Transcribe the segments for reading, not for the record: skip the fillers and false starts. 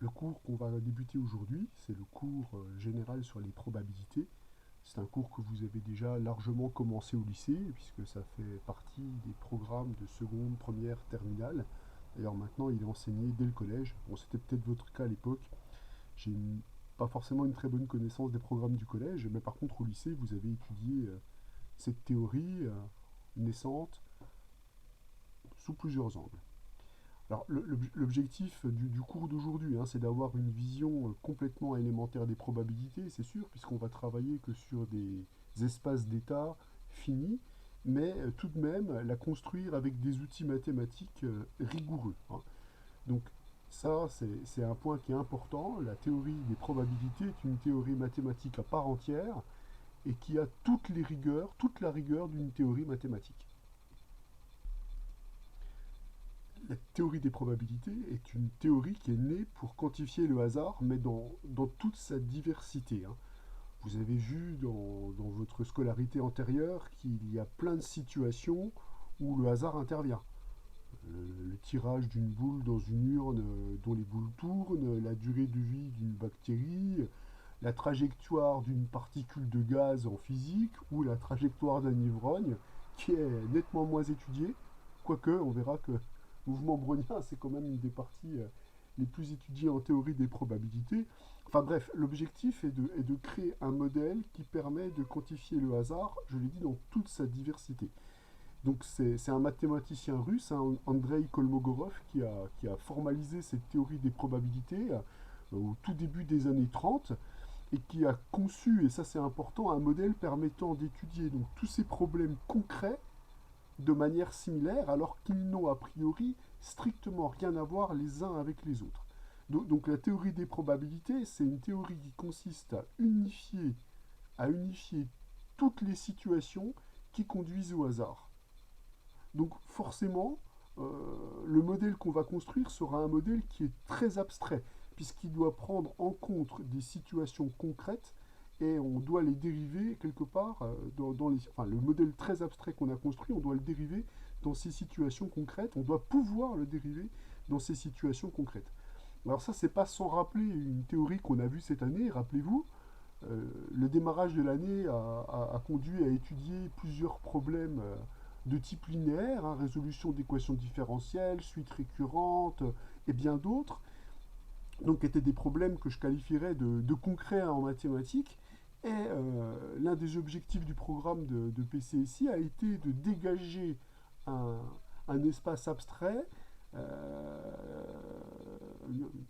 Le cours qu'on va débuter aujourd'hui, c'est le cours général sur les probabilités. C'est un cours que vous avez déjà largement commencé au lycée, puisque ça fait partie des programmes de seconde, première, terminale. D'ailleurs, maintenant, il est enseigné dès le collège. Bon, c'était peut-être votre cas à l'époque. J'ai pas forcément une très bonne connaissance des programmes du collège, mais par contre, au lycée, vous avez étudié cette théorie naissante sous plusieurs angles. Alors, l'objectif du cours d'aujourd'hui, hein, c'est d'avoir une vision complètement élémentaire des probabilités, c'est sûr, puisqu'on va travailler que sur des espaces d'état finis, mais tout de même la construire avec des outils mathématiques rigoureux, hein. Donc, ça, c'est un point qui est important. La théorie des probabilités est une théorie mathématique à part entière et qui a toutes les rigueurs, toute la rigueur d'une théorie mathématique. La théorie des probabilités est une théorie qui est née pour quantifier le hasard, mais dans toute sa diversité, hein. Vous avez vu dans votre scolarité antérieure qu'il y a plein de situations où le hasard intervient. Le tirage d'une boule dans une urne dont les boules tournent, la durée de vie d'une bactérie, la trajectoire d'une particule de gaz en physique ou la trajectoire d'un ivrogne qui est nettement moins étudiée, quoique on verra que le mouvement brownien c'est quand même une des parties les plus étudiées en théorie des probabilités. Enfin bref, l'objectif est de créer un modèle qui permet de quantifier le hasard, je l'ai dit, dans toute sa diversité. Donc c'est un mathématicien russe, hein, Andrei Kolmogorov, qui a formalisé cette théorie des probabilités au tout début des années 30 et qui a conçu, et ça c'est important, un modèle permettant d'étudier donc tous ces problèmes concrets de manière similaire alors qu'ils n'ont a priori strictement rien à voir les uns avec les autres. Donc la théorie des probabilités, c'est une théorie qui consiste à unifier toutes les situations qui conduisent au hasard. Donc forcément, le modèle qu'on va construire sera un modèle qui est très abstrait, puisqu'il doit prendre en compte des situations concrètes et on doit les dériver quelque part dans les... Enfin, le modèle très abstrait qu'on a construit, on doit le dériver dans ces situations concrètes, on doit pouvoir le dériver dans ces situations concrètes. Alors ça, c'est pas sans rappeler une théorie qu'on a vue cette année, rappelez-vous, le démarrage de l'année a conduit à étudier plusieurs problèmes de type linéaire, hein, résolution d'équations différentielles, suite récurrente et bien d'autres, donc étaient des problèmes que je qualifierais de concrets en mathématiques. Et l'un des objectifs du programme de PCSI a été de dégager un, un espace abstrait, euh,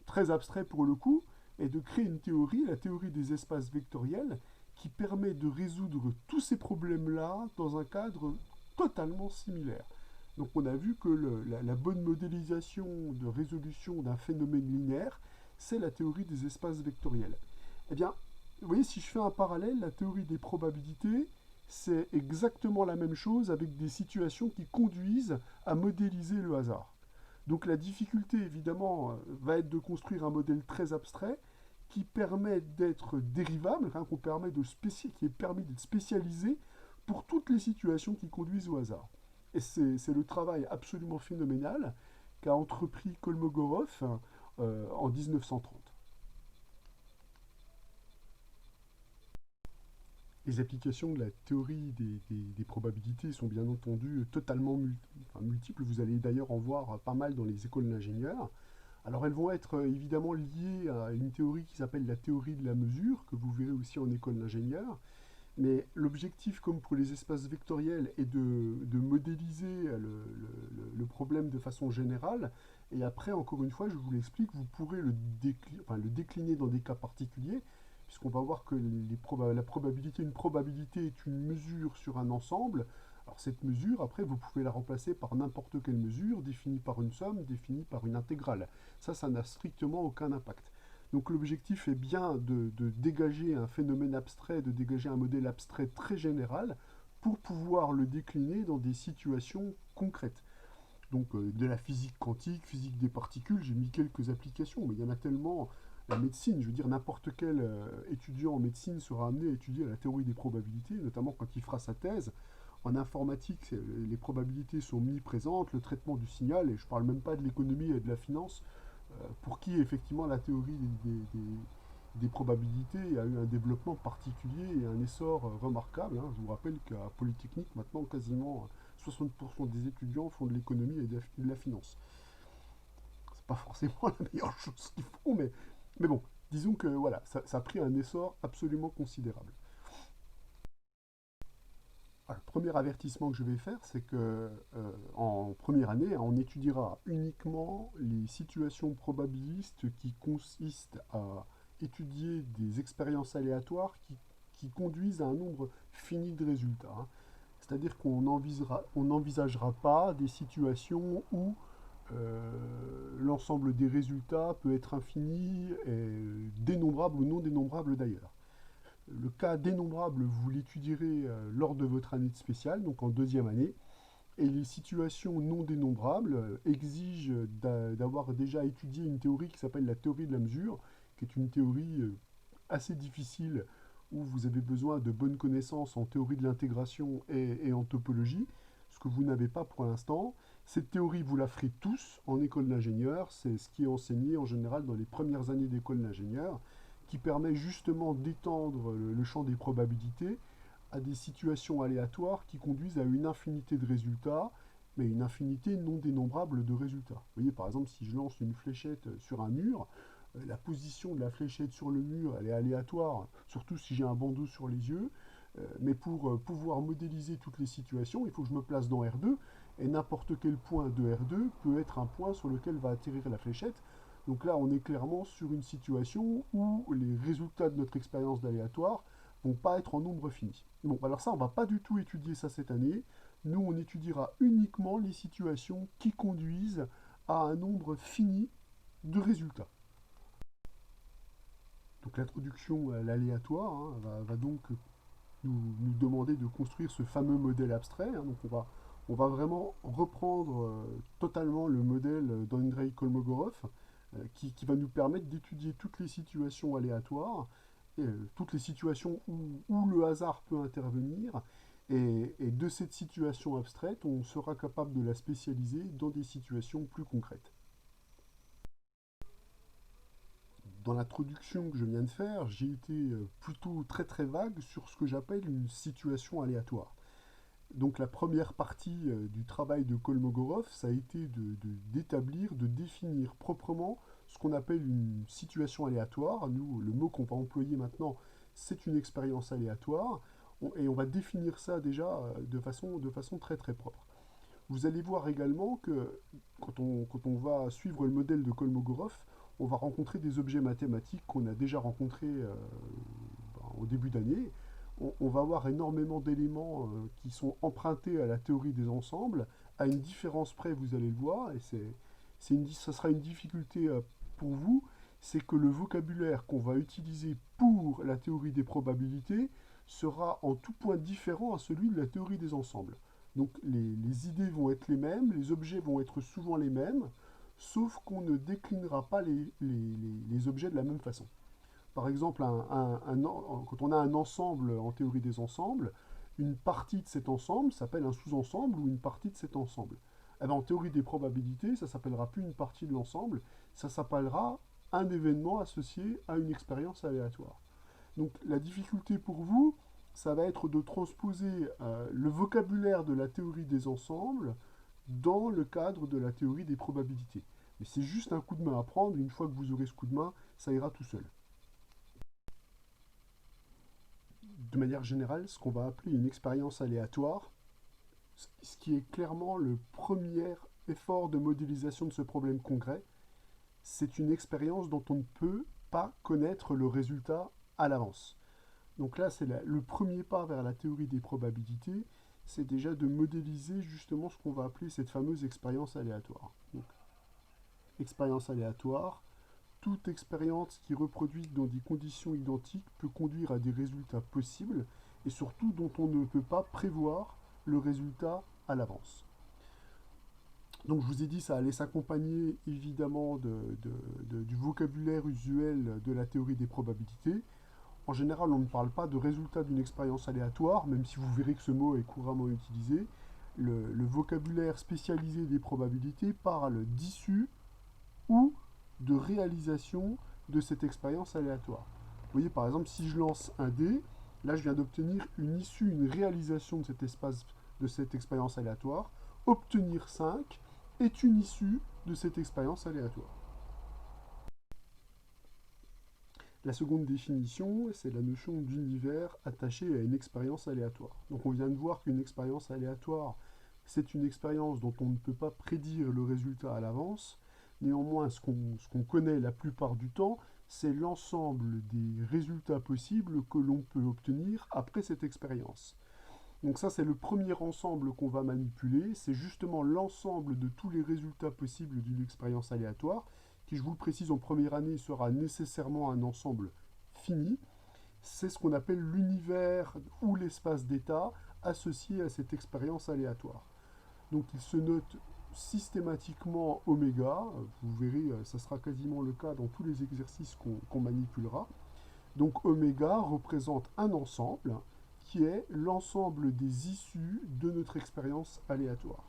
très abstrait pour le coup, et de créer une théorie, la théorie des espaces vectoriels, qui permet de résoudre tous ces problèmes-là dans un cadre totalement similaire. Donc on a vu que la bonne modélisation de résolution d'un phénomène linéaire, c'est la théorie des espaces vectoriels. Eh bien, vous voyez, si je fais un parallèle, la théorie des probabilités, c'est exactement la même chose avec des situations qui conduisent à modéliser le hasard. Donc la difficulté, évidemment, va être de construire un modèle très abstrait qui permet d'être dérivable, hein, qui est permis d'être spécialisé pour toutes les situations qui conduisent au hasard. Et c'est le travail absolument phénoménal qu'a entrepris Kolmogorov en 1930. Les applications de la théorie des probabilités sont bien entendu totalement multiples. Vous allez d'ailleurs en voir pas mal dans les écoles d'ingénieurs. Alors elles vont être évidemment liées à une théorie qui s'appelle la théorie de la mesure, que vous verrez aussi en école d'ingénieur. Mais l'objectif, comme pour les espaces vectoriels, est de modéliser le problème de façon générale. Et après, encore une fois, je vous l'explique, vous pourrez le décliner dans des cas particuliers, puisqu'on va voir que la probabilité, une probabilité est une mesure sur un ensemble. Alors cette mesure, après, vous pouvez la remplacer par n'importe quelle mesure, définie par une somme, définie par une intégrale. Ça n'a strictement aucun impact. Donc l'objectif est bien de dégager un phénomène abstrait, de dégager un modèle abstrait très général pour pouvoir le décliner dans des situations concrètes. Donc de la physique quantique, physique des particules, j'ai mis quelques applications, mais il y en a tellement. La médecine, je veux dire, n'importe quel étudiant en médecine sera amené à étudier la théorie des probabilités, notamment quand il fera sa thèse. En informatique, les probabilités sont omniprésentes, le traitement du signal, et je ne parle même pas de l'économie et de la finance, pour qui effectivement la théorie des probabilités a eu un développement particulier et un essor remarquable, hein. Je vous rappelle qu'à Polytechnique, maintenant, quasiment 60% des étudiants font de l'économie et de la finance. C'est pas forcément la meilleure chose qu'ils font, mais bon, disons que voilà, ça a pris un essor absolument considérable. Alors, le premier avertissement que je vais faire, c'est que en première année, on étudiera uniquement les situations probabilistes qui consistent à étudier des expériences aléatoires qui conduisent à un nombre fini de résultats, hein. C'est-à-dire qu'on n'envisagera pas des situations où l'ensemble des résultats peut être infini, et dénombrable ou non dénombrable d'ailleurs. Le cas dénombrable, vous l'étudierez lors de votre année de spéciale, donc en deuxième année, et les situations non dénombrables exigent d'avoir déjà étudié une théorie qui s'appelle la théorie de la mesure, qui est une théorie assez difficile où vous avez besoin de bonnes connaissances en théorie de l'intégration et en topologie, ce que vous n'avez pas pour l'instant. Cette théorie, vous la ferez tous en école d'ingénieur, c'est ce qui est enseigné en général dans les premières années d'école d'ingénieur, qui permet justement d'étendre le champ des probabilités à des situations aléatoires qui conduisent à une infinité de résultats, mais une infinité non dénombrable de résultats. Vous voyez, par exemple, si je lance une fléchette sur un mur, la position de la fléchette sur le mur, elle est aléatoire, surtout si j'ai un bandeau sur les yeux, mais pour pouvoir modéliser toutes les situations, il faut que je me place dans R2, et n'importe quel point de R2 peut être un point sur lequel va atterrir la fléchette. Donc là, on est clairement sur une situation où les résultats de notre expérience d'aléatoire vont pas être en nombre fini. Bon, alors ça, on va pas du tout étudier ça cette année. Nous, on étudiera uniquement les situations qui conduisent à un nombre fini de résultats. Donc l'introduction à l'aléatoire, hein, va donc nous demander de construire ce fameux modèle abstrait, hein. Donc on va vraiment reprendre totalement le modèle d'Andrei Kolmogorov, qui va nous permettre d'étudier toutes les situations aléatoires, toutes les situations où le hasard peut intervenir, et de cette situation abstraite, on sera capable de la spécialiser dans des situations plus concrètes. Dans l'introduction que je viens de faire, j'ai été plutôt très très vague sur ce que j'appelle une situation aléatoire. Donc la première partie du travail de Kolmogorov, ça a été d'établir, de définir proprement ce qu'on appelle une situation aléatoire. Nous, le mot qu'on va employer maintenant, c'est une expérience aléatoire, et on va définir ça déjà de façon très très propre. Vous allez voir également que quand on va suivre le modèle de Kolmogorov, on va rencontrer des objets mathématiques qu'on a déjà rencontrés au début d'année. On va avoir énormément d'éléments qui sont empruntés à la théorie des ensembles, à une différence près, vous allez le voir, et ça sera une difficulté pour vous, c'est que le vocabulaire qu'on va utiliser pour la théorie des probabilités sera en tout point différent à celui de la théorie des ensembles. Donc les idées vont être les mêmes, les objets vont être souvent les mêmes, sauf qu'on ne déclinera pas les objets de la même façon. Par exemple, quand on a un ensemble en théorie des ensembles, une partie de cet ensemble s'appelle un sous-ensemble ou une partie de cet ensemble. Eh bien, en théorie des probabilités, ça ne s'appellera plus une partie de l'ensemble, ça s'appellera un événement associé à une expérience aléatoire. Donc la difficulté pour vous, ça va être de transposer le vocabulaire de la théorie des ensembles dans le cadre de la théorie des probabilités. Mais c'est juste un coup de main à prendre, une fois que vous aurez ce coup de main, ça ira tout seul. De manière générale, ce qu'on va appeler une expérience aléatoire, ce qui est clairement le premier effort de modélisation de ce problème concret, c'est une expérience dont on ne peut pas connaître le résultat à l'avance. Donc là, c'est le premier pas vers la théorie des probabilités, c'est déjà de modéliser justement ce qu'on va appeler cette fameuse expérience aléatoire. Donc, expérience aléatoire, toute expérience qui reproduit dans des conditions identiques peut conduire à des résultats possibles et surtout dont on ne peut pas prévoir le résultat à l'avance. Donc je vous ai dit, ça allait s'accompagner évidemment du vocabulaire usuel de la théorie des probabilités. En général, on ne parle pas de résultat d'une expérience aléatoire, même si vous verrez que ce mot est couramment utilisé. Le vocabulaire spécialisé des probabilités parle d'issue ou de réalisation de cette expérience aléatoire. Vous voyez, par exemple, si je lance un dé, là, je viens d'obtenir une issue, une réalisation de cet espace, de cette expérience aléatoire. Obtenir 5 est une issue de cette expérience aléatoire. La seconde définition, c'est la notion d'univers attaché à une expérience aléatoire. Donc on vient de voir qu'une expérience aléatoire, c'est une expérience dont on ne peut pas prédire le résultat à l'avance. Néanmoins, ce qu'on connaît la plupart du temps, c'est l'ensemble des résultats possibles que l'on peut obtenir après cette expérience. Donc ça, c'est le premier ensemble qu'on va manipuler. C'est justement l'ensemble de tous les résultats possibles d'une expérience aléatoire, qui, je vous le précise, en première année, sera nécessairement un ensemble fini. C'est ce qu'on appelle l'univers ou l'espace d'état associé à cette expérience aléatoire. Donc il se note systématiquement oméga. Vous verrez, ça sera quasiment le cas dans tous les exercices qu'on manipulera. Donc oméga représente un ensemble qui est l'ensemble des issues de notre expérience aléatoire.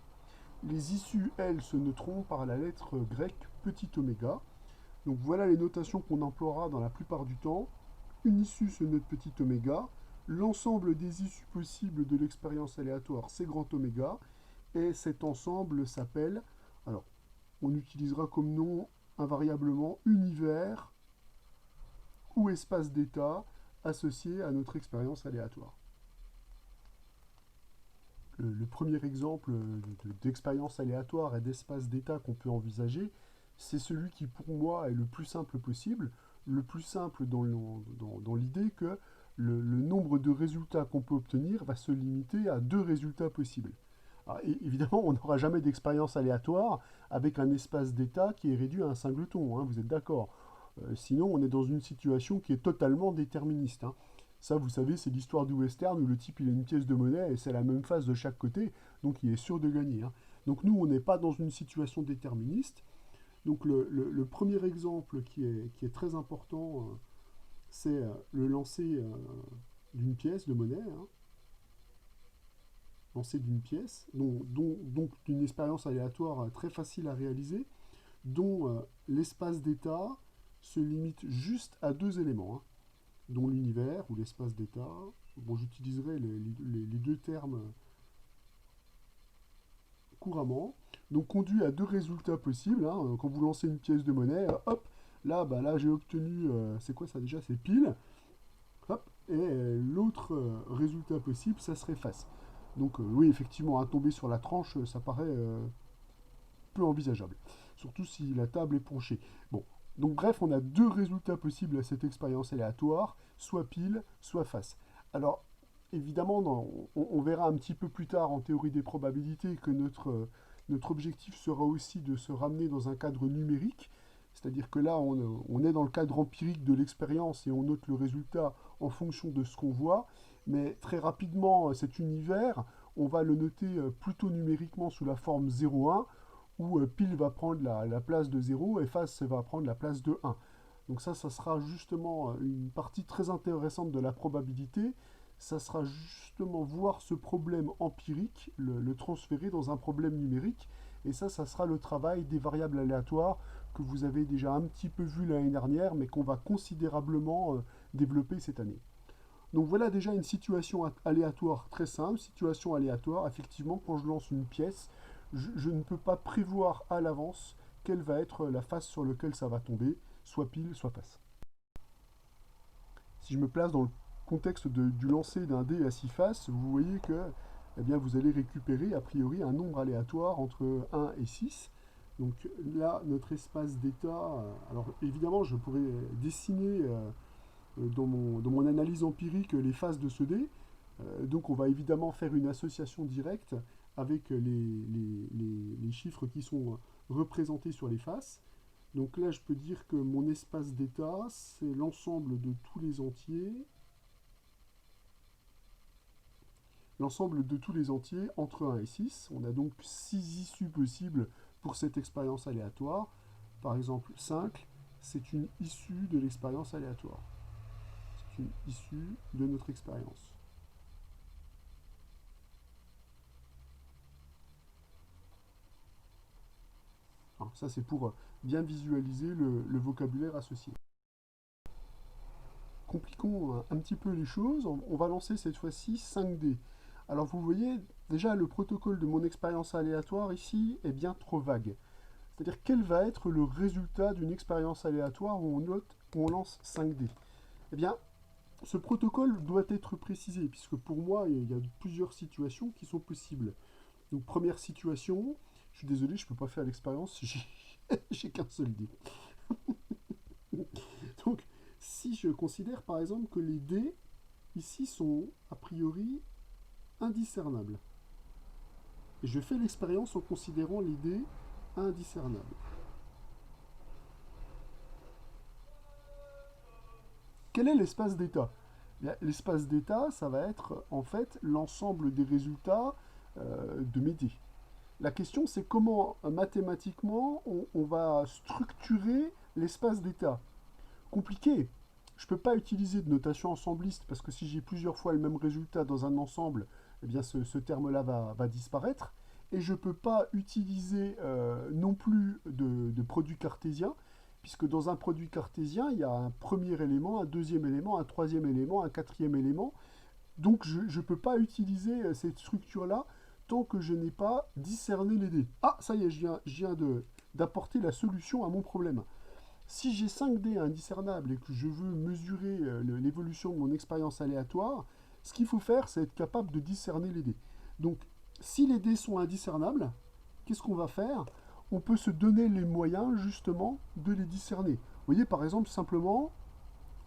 Les issues, elles, se noteront par la lettre grecque petit oméga. Donc voilà les notations qu'on emploiera dans la plupart du temps. Une issue se note petit oméga. L'ensemble des issues possibles de l'expérience aléatoire, c'est grand oméga. Et cet ensemble s'appelle, alors on utilisera comme nom invariablement univers ou espace d'état associé à notre expérience aléatoire. Le premier exemple d'expérience aléatoire et d'espace d'état qu'on peut envisager, c'est celui qui pour moi est le plus simple possible, le plus simple dans l'idée que le nombre de résultats qu'on peut obtenir va se limiter à 2 résultats possibles. Alors, évidemment, on n'aura jamais d'expérience aléatoire avec un espace d'état qui est réduit à un singleton, hein, vous êtes d'accord. Sinon, on est dans une situation qui est totalement déterministe. Hein. Ça, vous savez, c'est l'histoire du western où le type il a une pièce de monnaie et c'est la même face de chaque côté, donc il est sûr de gagner. Hein. Donc nous, on n'est pas dans une situation déterministe. Donc le premier exemple qui est très important, c'est le lancer d'une pièce de monnaie. Hein. Lancer d'une pièce, donc d'une expérience aléatoire très facile à réaliser, dont l'espace d'état se limite juste à 2 éléments. Hein, dont l'univers ou l'espace d'état. Bon, j'utiliserai les 2 termes couramment. Donc conduit à 2 résultats possibles. Hein. Quand vous lancez une pièce de monnaie, hop, là j'ai obtenu, c'est quoi ça déjà? C'est pile. Hop, et l'autre résultat possible, ça serait face. Donc oui, effectivement, à tomber sur la tranche, ça paraît peu envisageable. Surtout si la table est penchée. Bon, donc bref, on a 2 résultats possibles à cette expérience aléatoire, soit pile, soit face. Alors, évidemment, on verra un petit peu plus tard en théorie des probabilités que notre objectif sera aussi de se ramener dans un cadre numérique. C'est-à-dire que là, on est dans le cadre empirique de l'expérience et on note le résultat en fonction de ce qu'on voit. Mais très rapidement, cet univers, on va le noter plutôt numériquement sous la forme 0,1 où pile va prendre la place de 0 et face va prendre la place de 1. Donc ça sera justement une partie très intéressante de la probabilité. Ça sera justement voir ce problème empirique, le transférer dans un problème numérique. Et ça sera le travail des variables aléatoires que vous avez déjà un petit peu vu l'année dernière, mais qu'on va considérablement développer cette année. Donc voilà déjà une situation aléatoire très simple. Situation aléatoire, effectivement, quand je lance une pièce, je ne peux pas prévoir à l'avance quelle va être la face sur laquelle ça va tomber, soit pile, soit face. Si je me place dans le contexte du lancer d'un dé à 6 faces, vous voyez que eh bien, vous allez récupérer a priori un nombre aléatoire entre 1 et 6. Donc là, notre espace d'état, alors évidemment, je pourrais dessiner dans mon analyse empirique les faces de ce dé. Donc on va évidemment faire une association directe avec les chiffres qui sont représentés sur les faces. Donc là, je peux dire que mon espace d'état, c'est l'ensemble de tous les entiers. L'ensemble de tous les entiers entre 1 et 6. On a donc 6 issues possibles pour cette expérience aléatoire. Par exemple, 5, c'est une issue de l'expérience aléatoire. C'est une issue de notre expérience. Alors, ça, c'est pour bien visualiser le vocabulaire associé. Compliquons un petit peu les choses, on va lancer cette fois-ci 5D. Alors vous voyez, déjà le protocole de mon expérience aléatoire ici est bien trop vague. C'est-à-dire quel va être le résultat d'une expérience aléatoire où on lance 5D. Eh bien, ce protocole doit être précisé, puisque pour moi, il y a plusieurs situations qui sont possibles. Donc première situation, je suis désolé, je ne peux pas faire l'expérience, j'ai qu'un seul dé. Donc, si je considère par exemple que les dés ici sont a priori indiscernables, et je fais l'expérience en considérant les dés indiscernables. Quel est l'espace d'état? L'espace d'état, ça va être en fait l'ensemble des résultats de mes dés. La question, c'est comment mathématiquement on va structurer l'espace d'état. Compliqué. Je ne peux pas utiliser de notation ensembliste parce que si j'ai plusieurs fois le même résultat dans un ensemble, eh bien ce terme-là va disparaître. Et je ne peux pas utiliser non plus de produit cartésien, puisque dans un produit cartésien, il y a un premier élément, un deuxième élément, un troisième élément, un quatrième élément. Donc je ne peux pas utiliser cette structure-là tant que je n'ai pas discerné les dés. Ah, ça y est, je viens d'apporter la solution à mon problème. Si j'ai 5 dés indiscernables et que je veux mesurer l'évolution de mon expérience aléatoire, ce qu'il faut faire, c'est être capable de discerner les dés. Donc, si les dés sont indiscernables, qu'est-ce qu'on va faire? On peut se donner les moyens, justement, de les discerner. Vous voyez, par exemple, simplement,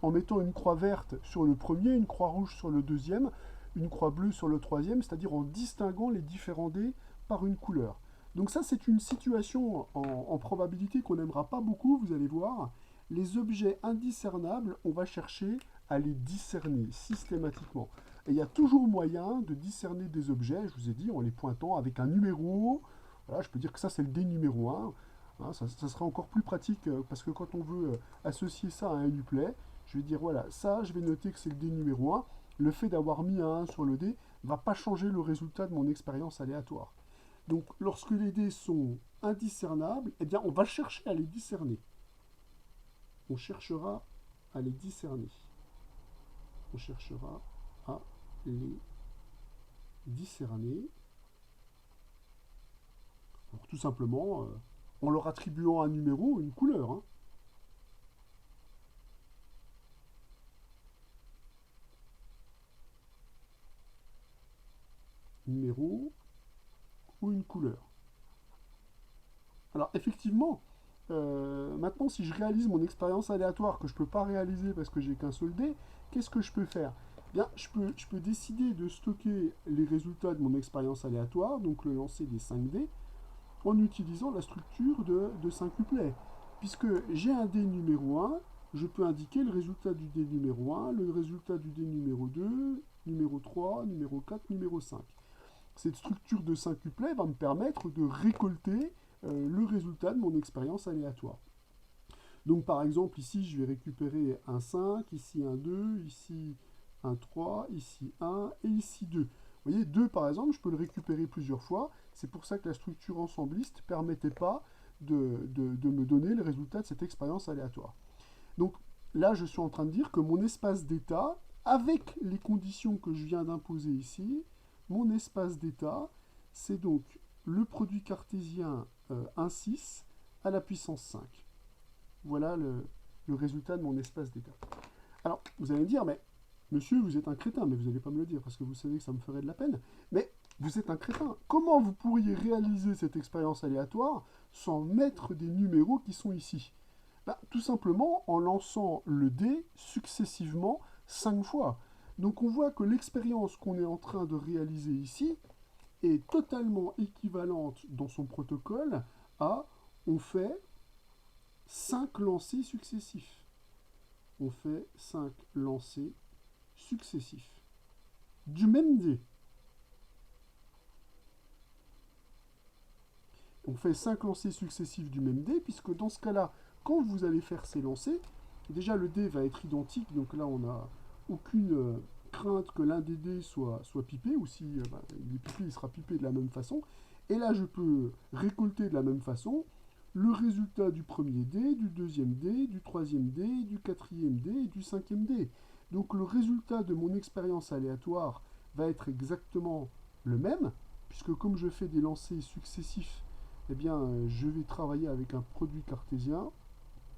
en mettant une croix verte sur le premier, une croix rouge sur le deuxième, une croix bleue sur le troisième, c'est-à-dire en distinguant les différents dés par une couleur. Donc ça, c'est une situation en probabilité qu'on n'aimera pas beaucoup, vous allez voir. Les objets indiscernables, on va chercher à les discerner systématiquement. Et il y a toujours moyen de discerner des objets, je vous ai dit, en les pointant avec un numéro. Voilà, je peux dire que ça, c'est le dé numéro 1. Hein, ça sera encore plus pratique parce que quand on veut associer ça à un Uplay, je vais dire, voilà, ça, je vais noter que c'est le dé numéro 1. Le fait d'avoir mis un 1 sur le dé ne va pas changer le résultat de mon expérience aléatoire. Donc, lorsque les dés sont indiscernables, eh bien, on va chercher à les discerner. On cherchera à les discerner. On cherchera à les discerner. Alors, tout simplement, en leur attribuant un numéro ou une couleur. Hein. Numéro ou une couleur. Alors effectivement, maintenant si je réalise mon expérience aléatoire que je ne peux pas réaliser parce que j'ai qu'un seul dé, qu'est-ce que je peux faire? Bien, je peux décider de stocker les résultats de mon expérience aléatoire, donc le lancer des 5 dés, en utilisant la structure de syncuplet. Puisque j'ai un dé numéro 1, je peux indiquer le résultat du dé numéro 1, le résultat du dé numéro 2, numéro 3, numéro 4, numéro 5. Cette structure de syncuplet va me permettre de récolter le résultat de mon expérience aléatoire. Donc par exemple, ici, je vais récupérer un 5, ici un 2, ici un 3, ici 1 et ici 2. Vous voyez, 2 par exemple, je peux le récupérer plusieurs fois. C'est pour ça que la structure ensembliste ne permettait pas de me donner le résultat de cette expérience aléatoire. Donc là, je suis en train de dire que mon espace d'état, avec les conditions que je viens d'imposer ici, mon espace d'état, c'est donc le produit cartésien 1,6 à la puissance 5. Voilà le résultat de mon espace d'état. Alors, vous allez me dire, mais monsieur, vous êtes un crétin, mais vous n'allez pas me le dire parce que vous savez que ça me ferait de la peine. Mais vous êtes un crétin. Comment vous pourriez réaliser cette expérience aléatoire sans mettre des numéros qui sont ici? Ben, tout simplement en lançant le dé successivement 5 fois. Donc on voit que l'expérience qu'on est en train de réaliser ici est totalement équivalente dans son protocole à on fait 5 lancers successifs. On fait 5 lancers successifs du même dé. On fait 5 lancers successifs du même dé, puisque dans ce cas-là, quand vous allez faire ces lancers, déjà le dé va être identique, donc là on n'a aucune crainte que l'un des dés soit pipé, ou si il est pipé, il sera pipé de la même façon. Et là je peux récolter de la même façon le résultat du premier dé, du deuxième dé, du troisième dé, du quatrième dé et du cinquième dé. Donc le résultat de mon expérience aléatoire va être exactement le même, puisque comme je fais des lancers successifs, eh bien, je vais travailler avec un produit cartésien.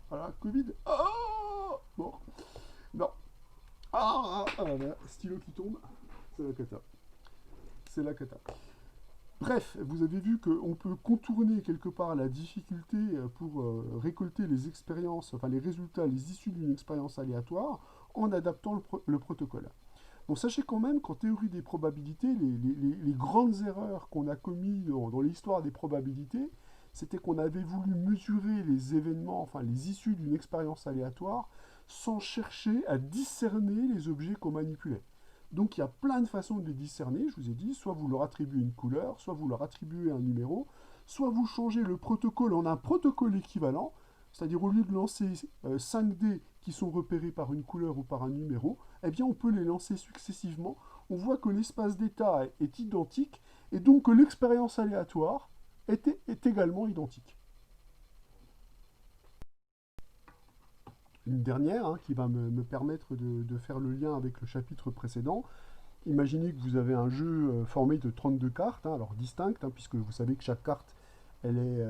Voilà, Covid. Ah bon, non. Là, stylo qui tombe, c'est la cata. C'est la cata. Bref, vous avez vu qu'on peut contourner quelque part la difficulté pour récolter les expériences, enfin les résultats, les issues d'une expérience aléatoire en adaptant le protocole. Bon, sachez quand même qu'en théorie des probabilités, les grandes erreurs qu'on a commises dans l'histoire des probabilités, c'était qu'on avait voulu mesurer les événements, enfin les issues d'une expérience aléatoire, sans chercher à discerner les objets qu'on manipulait. Donc il y a plein de façons de les discerner, je vous ai dit, soit vous leur attribuez une couleur, soit vous leur attribuez un numéro, soit vous changez le protocole en un protocole équivalent, c'est-à-dire au lieu de lancer 5 dés qui sont repérés par une couleur ou par un numéro, eh bien on peut les lancer successivement. On voit que l'espace d'état est identique et donc que l'expérience aléatoire est également identique. Une dernière qui va me permettre de faire le lien avec le chapitre précédent. Imaginez que vous avez un jeu formé de 32 cartes, alors distinctes, puisque vous savez que chaque carte, elle est,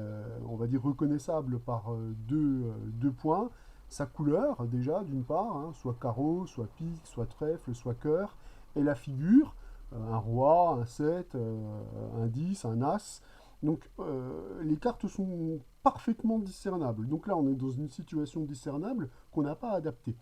on va dire, reconnaissable par deux points. Sa couleur, déjà, d'une part, soit carreau, soit pique, soit trèfle, soit cœur, et la figure, un roi, un 7, un 10, un as. Donc, les cartes sont parfaitement discernables. Donc là, on est dans une situation discernable qu'on n'a pas adaptée.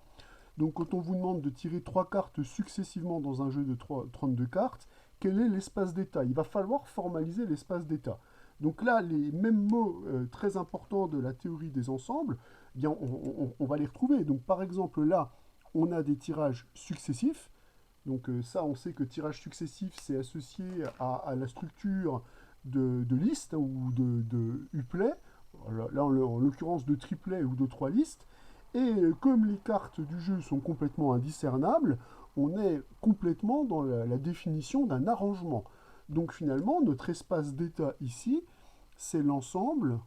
Donc quand on vous demande de tirer 3 cartes successivement dans un jeu de 32 cartes, quel est l'espace d'état? Il va falloir formaliser l'espace d'état. Donc là, les mêmes mots très importants de la théorie des ensembles, eh bien, on va les retrouver. Donc par exemple, là, on a des tirages successifs. Donc ça, on sait que tirage successif, c'est associé à la structure de liste ou de uplet. Là, en l'occurrence, de triplet ou de 3 listes. Et comme les cartes du jeu sont complètement indiscernables, on est complètement dans la définition d'un arrangement. Donc finalement, notre espace d'état ici, c'est l'ensemble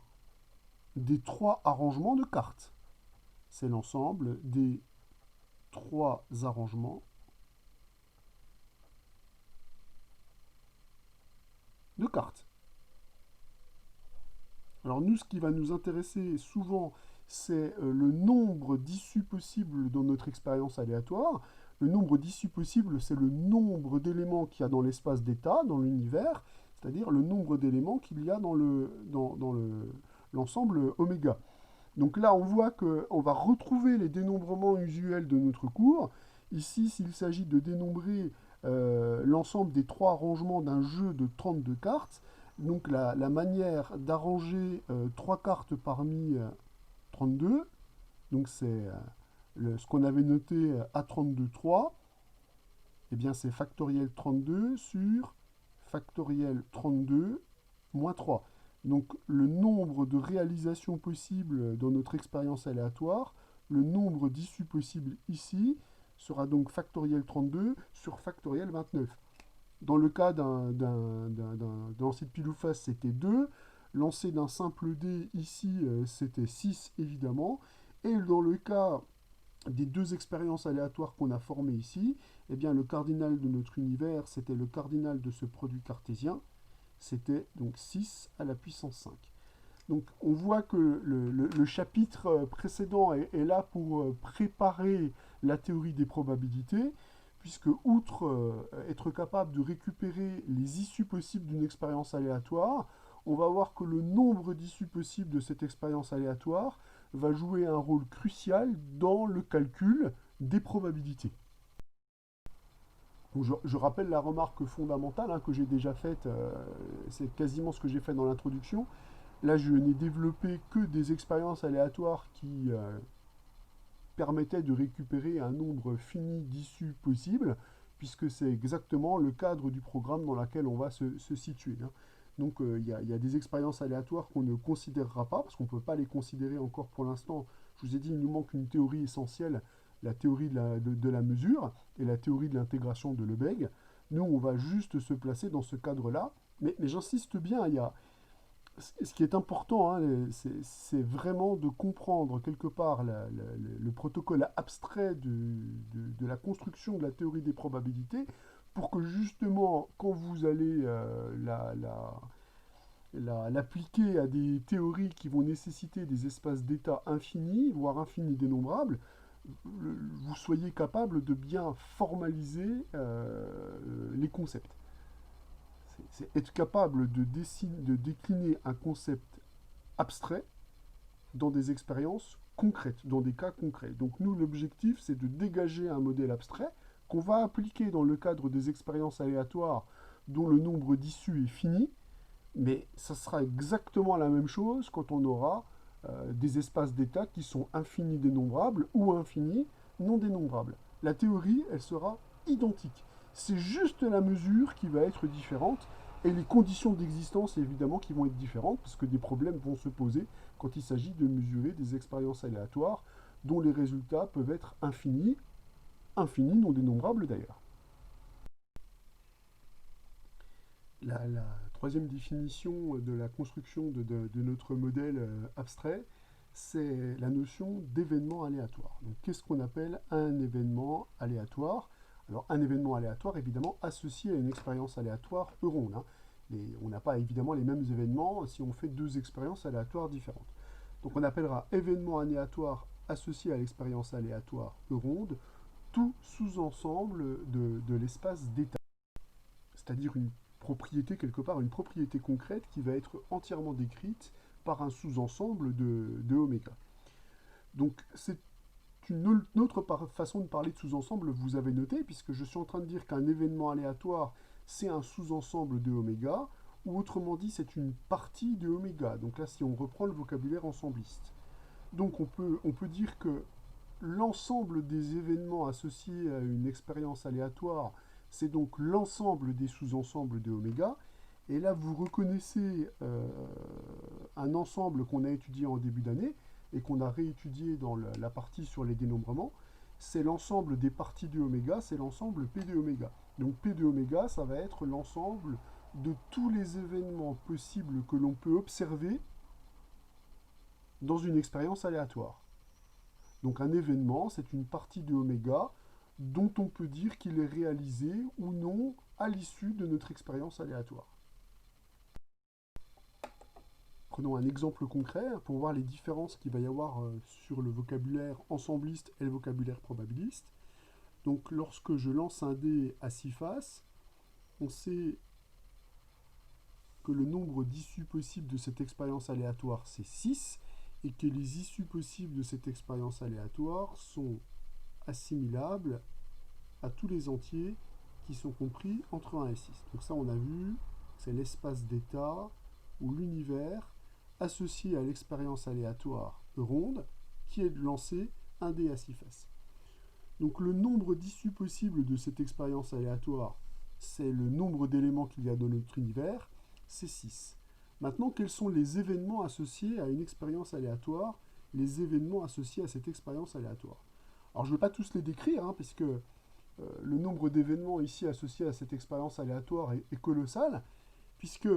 des 3 arrangements de cartes. C'est l'ensemble des 3 arrangements de cartes. Alors nous, ce qui va nous intéresser souvent, c'est le nombre d'issues possibles dans notre expérience aléatoire. Le nombre d'issues possibles, c'est le nombre d'éléments qu'il y a dans l'espace d'état, dans l'univers, c'est-à-dire le nombre d'éléments qu'il y a dans l'ensemble oméga. Donc là, on voit qu'on va retrouver les dénombrements usuels de notre cours. Ici, s'il s'agit de dénombrer l'ensemble des 3 arrangements d'un jeu de 32 cartes, donc la manière d'arranger 3 cartes parmi 32, donc c'est ce qu'on avait noté à 32,3, eh bien c'est factoriel 32 sur factoriel 32 moins 3. Donc le nombre de réalisations possibles dans notre expérience aléatoire, le nombre d'issues possibles ici, sera donc factoriel 32 sur factoriel 29. Dans le cas d'un lancer de pile ou face, c'était 2. Lancer d'un simple dé, ici, c'était 6, évidemment. Et dans le cas des 2 expériences aléatoires qu'on a formées ici, eh bien, le cardinal de notre univers, c'était le cardinal de ce produit cartésien. C'était donc 6 à la puissance 5. Donc on voit que le chapitre précédent est là pour préparer la théorie des probabilités, puisque outre être capable de récupérer les issues possibles d'une expérience aléatoire, on va voir que le nombre d'issues possibles de cette expérience aléatoire va jouer un rôle crucial dans le calcul des probabilités. Donc, je rappelle la remarque fondamentale que j'ai déjà faite, c'est quasiment ce que j'ai fait dans l'introduction. Là, je n'ai développé que des expériences aléatoires qui permettaient de récupérer un nombre fini d'issues possibles, puisque c'est exactement le cadre du programme dans lequel on va se situer. Donc il y a des expériences aléatoires qu'on ne considérera pas, parce qu'on ne peut pas les considérer encore pour l'instant. Je vous ai dit, il nous manque une théorie essentielle, la théorie de la mesure et la théorie de l'intégration de Lebesgue. Nous, on va juste se placer dans ce cadre-là. Mais j'insiste bien, Ce qui est important, hein, c'est vraiment de comprendre quelque part le protocole abstrait de la construction de la théorie des probabilités pour que justement, quand vous allez l'appliquer à des théories qui vont nécessiter des espaces d'état infinis, voire infinis dénombrables, vous soyez capable de bien formaliser les concepts. C'est être capable de décliner un concept abstrait dans des expériences concrètes, dans des cas concrets. Donc nous, l'objectif, c'est de dégager un modèle abstrait qu'on va appliquer dans le cadre des expériences aléatoires dont le nombre d'issues est fini, mais ça sera exactement la même chose quand on aura des espaces d'état qui sont infinis dénombrables ou infinis non dénombrables. La théorie, elle sera identique. C'est juste la mesure qui va être différente et les conditions d'existence, évidemment, qui vont être différentes parce que des problèmes vont se poser quand il s'agit de mesurer des expériences aléatoires dont les résultats peuvent être infinis, infinis non dénombrables d'ailleurs. La troisième définition de la construction de notre modèle abstrait, c'est la notion d'événement aléatoire. Donc, qu'est-ce qu'on appelle un événement aléatoire? Alors, un événement aléatoire, évidemment, associé à une expérience aléatoire ronde. Hein. On n'a pas évidemment les mêmes événements si on fait deux expériences aléatoires différentes. Donc, on appellera événement aléatoire associé à l'expérience aléatoire ronde tout sous-ensemble de l'espace d'état, c'est-à-dire une propriété quelque part, une propriété concrète qui va être entièrement décrite par un sous-ensemble de oméga. Donc c'est une autre façon de parler de sous-ensemble, vous avez noté, puisque je suis en train de dire qu'un événement aléatoire, c'est un sous-ensemble de oméga, ou autrement dit, c'est une partie de oméga. Donc là, si on reprend le vocabulaire ensembliste. Donc on peut dire que l'ensemble des événements associés à une expérience aléatoire, c'est donc l'ensemble des sous-ensembles de oméga. Et là, vous reconnaissez un ensemble qu'on a étudié en début d'année et qu'on a réétudié dans la partie sur les dénombrements. C'est l'ensemble des parties de oméga, c'est l'ensemble P de oméga. Donc P de oméga, ça va être l'ensemble de tous les événements possibles que l'on peut observer dans une expérience aléatoire. Donc un événement, c'est une partie de oméga dont on peut dire qu'il est réalisé ou non à l'issue de notre expérience aléatoire. Prenons un exemple concret pour voir les différences qu'il va y avoir sur le vocabulaire ensembliste et le vocabulaire probabiliste. Donc lorsque je lance un dé à 6 faces, on sait que le nombre d'issues possibles de cette expérience aléatoire, c'est 6, et que les issues possibles de cette expérience aléatoire sont assimilables à tous les entiers qui sont compris entre 1 et 6. Donc ça, on a vu, c'est l'espace d'état ou l'univers associé à l'expérience aléatoire ronde qui est de lancer un dé à 6 faces. Donc le nombre d'issues possibles de cette expérience aléatoire, c'est le nombre d'éléments qu'il y a dans notre univers, c'est 6. Maintenant, quels sont les événements associés à une expérience aléatoire, les événements associés à cette expérience aléatoire? Alors je ne vais pas tous les décrire, hein, puisque le nombre d'événements ici associés à cette expérience aléatoire est colossal, puisque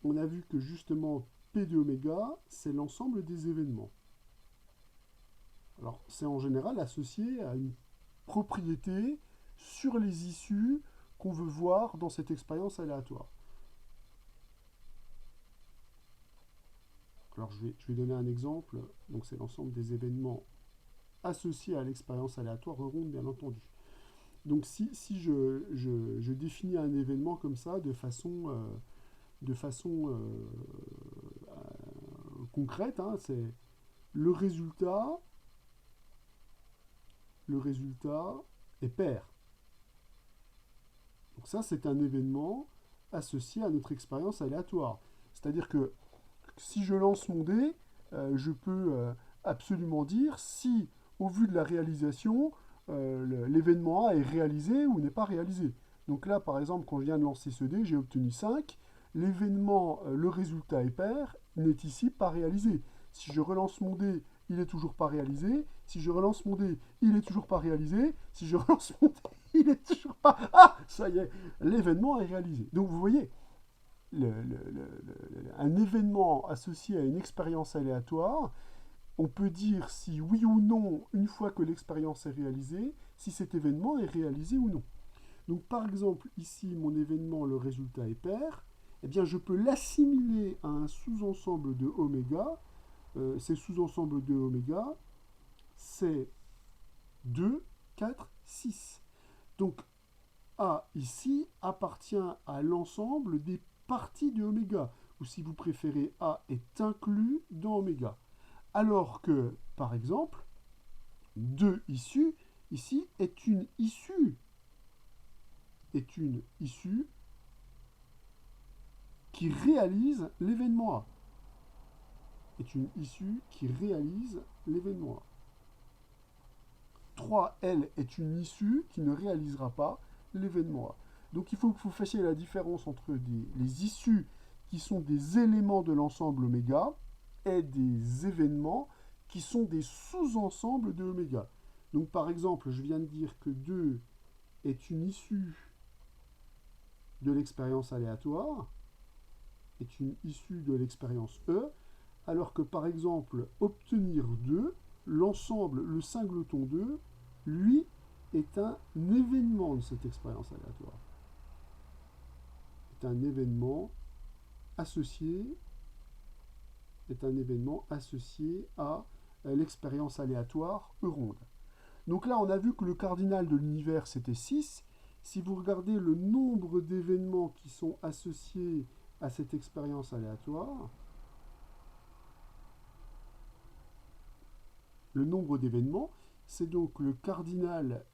on a vu que justement P de oméga, c'est l'ensemble des événements. Alors c'est en général associé à une propriété sur les issues qu'on veut voir dans cette expérience aléatoire. Alors je vais donner un exemple, donc c'est l'ensemble des événements associés à l'expérience aléatoire ronde, bien entendu. Donc si je définis un événement comme ça de façon concrète, hein, c'est le résultat est pair. Donc ça, c'est un événement associé à notre expérience aléatoire. C'est-à-dire que si je lance mon dé, je peux absolument dire si, au vu de la réalisation, l'événement A est réalisé ou n'est pas réalisé. Donc là, par exemple, quand je viens de lancer ce dé, j'ai obtenu 5. L'événement, le résultat est pair, n'est ici pas réalisé. Si je relance mon dé, il n'est toujours pas réalisé. Si je relance mon dé, il n'est toujours pas réalisé. Si je relance mon dé, il n'est toujours pas... Ah, ça y est, l'événement est réalisé. Donc vous voyez, un événement associé à une expérience aléatoire, on peut dire si oui ou non, une fois que l'expérience est réalisée, si cet événement est réalisé ou non. Donc par exemple, ici, mon événement, le résultat est pair, eh bien je peux l'assimiler à un sous-ensemble de oméga. Ces sous-ensembles de oméga, c'est 2, 4, 6. Donc A ici appartient à l'ensemble des parties de oméga, ou si vous préférez, A est inclus dans oméga. Alors que, par exemple, 2 issues, ici, est une issue qui réalise l'événement A. Est une issue qui réalise l'événement A. 3L est une issue qui ne réalisera pas l'événement A. Donc il faut que vous fassiez la différence entre les issues qui sont des éléments de l'ensemble oméga et des événements qui sont des sous-ensembles de oméga. Donc par exemple, je viens de dire que 2 est une issue de l'expérience aléatoire, est une issue de l'expérience E, alors que par exemple, obtenir 2, l'ensemble, le singleton 2, lui, est un événement de cette expérience aléatoire. Est un événement associé, à l'expérience aléatoire E ronde. Donc là, on a vu que le cardinal de l'univers, c'était 6. Si vous regardez le nombre d'événements qui sont associés à cette expérience aléatoire, le nombre d'événements, c'est donc le cardinal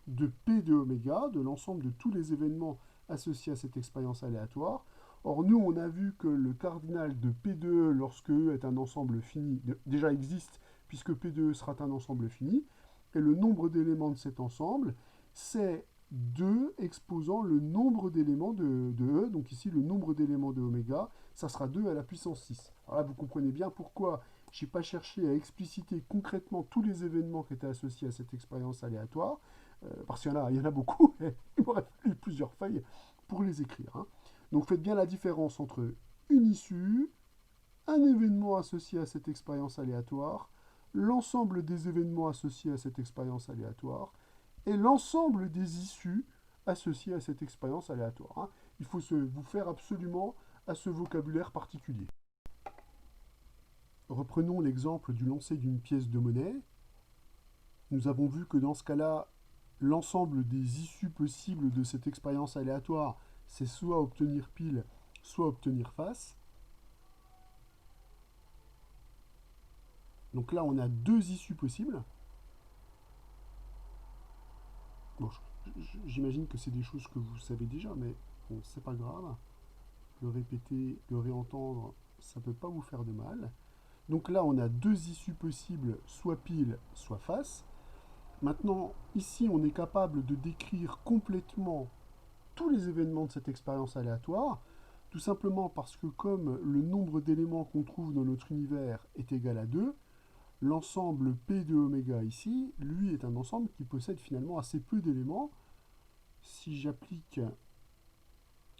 de P de oméga, de l'ensemble de tous les événements associés à cette expérience aléatoire. Or, nous, on a vu que le cardinal de P de E, lorsque E est un ensemble fini, déjà existe, puisque P de E sera un ensemble fini, et le nombre d'éléments de cet ensemble, c'est 2 exposant le nombre d'éléments de E, donc ici le nombre d'éléments de oméga, ça sera 2 à la puissance 6. Alors là, vous comprenez bien pourquoi je n'ai pas cherché à expliciter concrètement tous les événements qui étaient associés à cette expérience aléatoire, parce qu'il y en a beaucoup, et il m'aurait fallu plusieurs feuilles pour les écrire. Hein. Donc faites bien la différence entre une issue, un événement associé à cette expérience aléatoire, l'ensemble des événements associés à cette expérience aléatoire, et l'ensemble des issues associées à cette expérience aléatoire. Hein. Il faut vous faire absolument à ce vocabulaire particulier. Reprenons l'exemple du lancer d'une pièce de monnaie. Nous avons vu que dans ce cas-là, l'ensemble des issues possibles de cette expérience aléatoire, c'est soit obtenir pile, soit obtenir face. Donc là, on a 2 issues possibles. Bon, j'imagine que c'est des choses que vous savez déjà, mais bon, c'est pas grave. Le répéter, le réentendre, ça ne peut pas vous faire de mal. Donc là, on a 2 issues possibles, soit pile, soit face. Maintenant, ici, on est capable de décrire complètement tous les événements de cette expérience aléatoire, tout simplement parce que comme le nombre d'éléments qu'on trouve dans notre univers est égal à 2, l'ensemble P de oméga ici, lui, est un ensemble qui possède finalement assez peu d'éléments. Si j'applique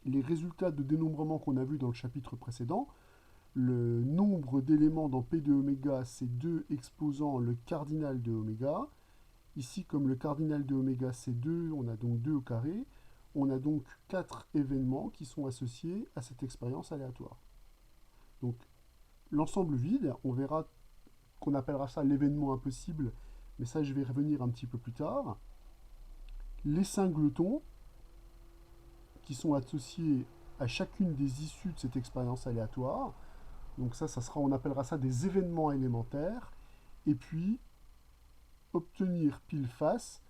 les résultats de dénombrement qu'on a vus dans le chapitre précédent, le nombre d'éléments dans P de oméga, c'est 2 exposant le cardinal de oméga. Ici, comme le cardinal de oméga, c'est 2, on a donc 2 au carré. On a donc 4 événements qui sont associés à cette expérience aléatoire. Donc, l'ensemble vide, on verra qu'on appellera ça l'événement impossible, mais ça, je vais y revenir un petit peu plus tard. Les singletons, qui sont associés à chacune des issues de cette expérience aléatoire. Donc ça sera, on appellera ça des événements élémentaires. Et puis, obtenir pile face,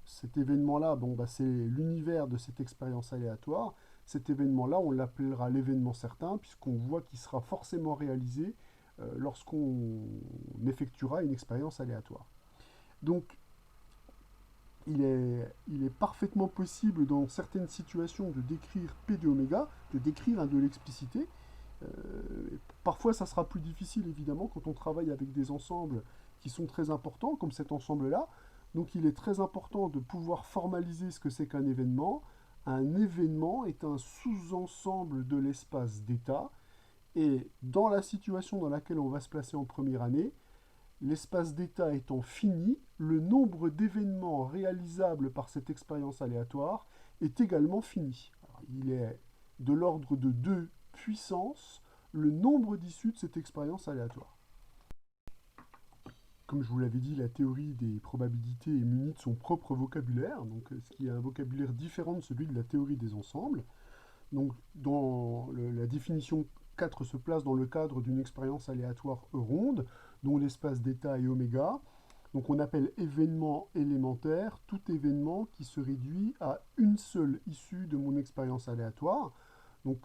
cet événement-là, bon, bah, c'est l'univers de cette expérience aléatoire. Cet événement-là, on l'appellera l'événement certain, puisqu'on voit qu'il sera forcément réalisé lorsqu'on effectuera une expérience aléatoire. Donc, il est parfaitement possible dans certaines situations de décrire P de oméga, de décrire, de l'expliciter. Parfois, ça sera plus difficile, évidemment, quand on travaille avec des ensembles qui sont très importants, comme cet ensemble-là. Donc, il est très important de pouvoir formaliser ce que c'est qu'un événement un événement est un sous-ensemble de l'espace d'état, et dans la situation dans laquelle on va se placer en première année, l'espace d'état étant fini, le nombre d'événements réalisables par cette expérience aléatoire est également fini. Alors, il est de l'ordre de 2 puissance le nombre d'issues de cette expérience aléatoire. Comme je vous l'avais dit, la théorie des probabilités est munie de son propre vocabulaire, donc ce qui est un vocabulaire différent de celui de la théorie des ensembles. Donc, la définition 4 se place dans le cadre d'une expérience aléatoire ronde, dont l'espace d'état est oméga. Donc on appelle événement élémentaire tout événement qui se réduit à une seule issue de mon expérience aléatoire. Donc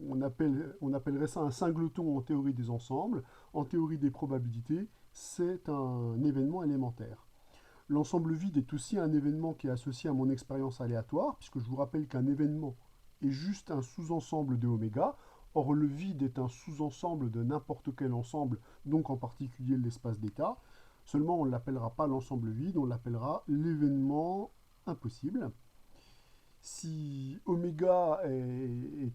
on appellerait ça un singleton en théorie des ensembles. En théorie des probabilités, c'est un événement élémentaire. L'ensemble vide est aussi un événement qui est associé à mon expérience aléatoire, puisque je vous rappelle qu'un événement est juste un sous-ensemble de oméga. Or, le vide est un sous-ensemble de n'importe quel ensemble, donc en particulier l'espace d'état. Seulement, on ne l'appellera pas l'ensemble vide, on l'appellera l'événement impossible. Si oméga est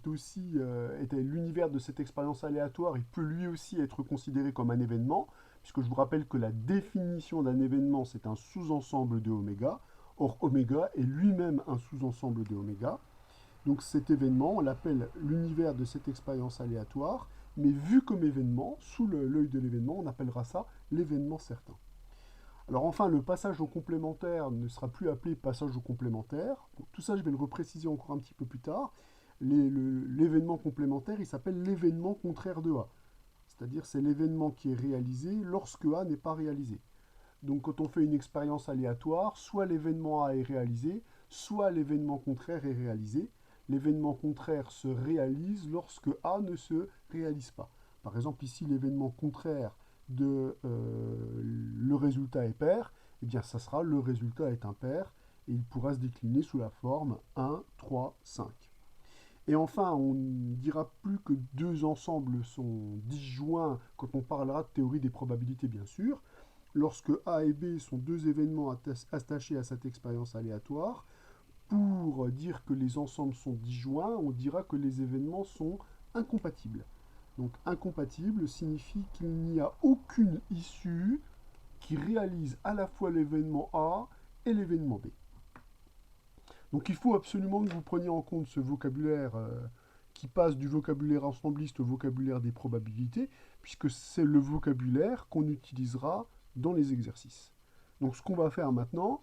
l'univers de cette expérience aléatoire, il peut lui aussi être considéré comme un événement, puisque je vous rappelle que la définition d'un événement, c'est un sous-ensemble de oméga. Or, oméga est lui-même un sous-ensemble de oméga. Donc cet événement, on l'appelle l'univers de cette expérience aléatoire, mais vu comme événement, sous l'œil de l'événement, on appellera ça l'événement certain. Alors enfin, le passage au complémentaire ne sera plus appelé passage au complémentaire. Bon, tout ça, je vais le repréciser encore un petit peu plus tard. L'événement complémentaire, il s'appelle l'événement contraire de A. C'est-à-dire c'est l'événement qui est réalisé lorsque A n'est pas réalisé. Donc quand on fait une expérience aléatoire, soit l'événement A est réalisé, soit l'événement contraire est réalisé. L'événement contraire se réalise lorsque A ne se réalise pas. Par exemple, ici, l'événement contraire de le résultat est pair, eh bien, ça sera le résultat est impair, et il pourra se décliner sous la forme 1, 3, 5. Et enfin, on ne dira plus que deux ensembles sont disjoints quand on parlera de théorie des probabilités, bien sûr. Lorsque A et B sont deux événements attachés à cette expérience aléatoire, pour dire que les ensembles sont disjoints, on dira que les événements sont incompatibles. Donc incompatible signifie qu'il n'y a aucune issue qui réalise à la fois l'événement A et l'événement B. Donc il faut absolument que vous preniez en compte ce vocabulaire qui passe du vocabulaire ensembliste au vocabulaire des probabilités, puisque c'est le vocabulaire qu'on utilisera dans les exercices. Donc ce qu'on va faire maintenant,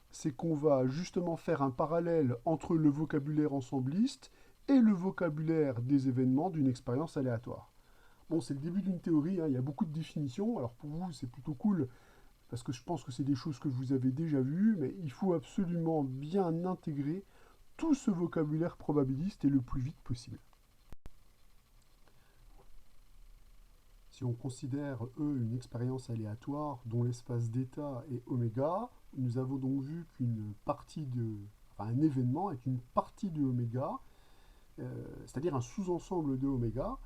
c'est qu'on va justement faire un parallèle entre le vocabulaire ensembliste et le vocabulaire des événements d'une expérience aléatoire. Bon, c'est le début d'une théorie, hein, il y a beaucoup de définitions, alors pour vous c'est plutôt cool, parce que je pense que c'est des choses que vous avez déjà vues, mais il faut absolument bien intégrer tout ce vocabulaire probabiliste et le plus vite possible. Si on considère, une expérience aléatoire dont l'espace d'état est oméga, nous avons donc vu qu'une partie un événement est une partie de oméga, c'est-à-dire un sous-ensemble de oméga.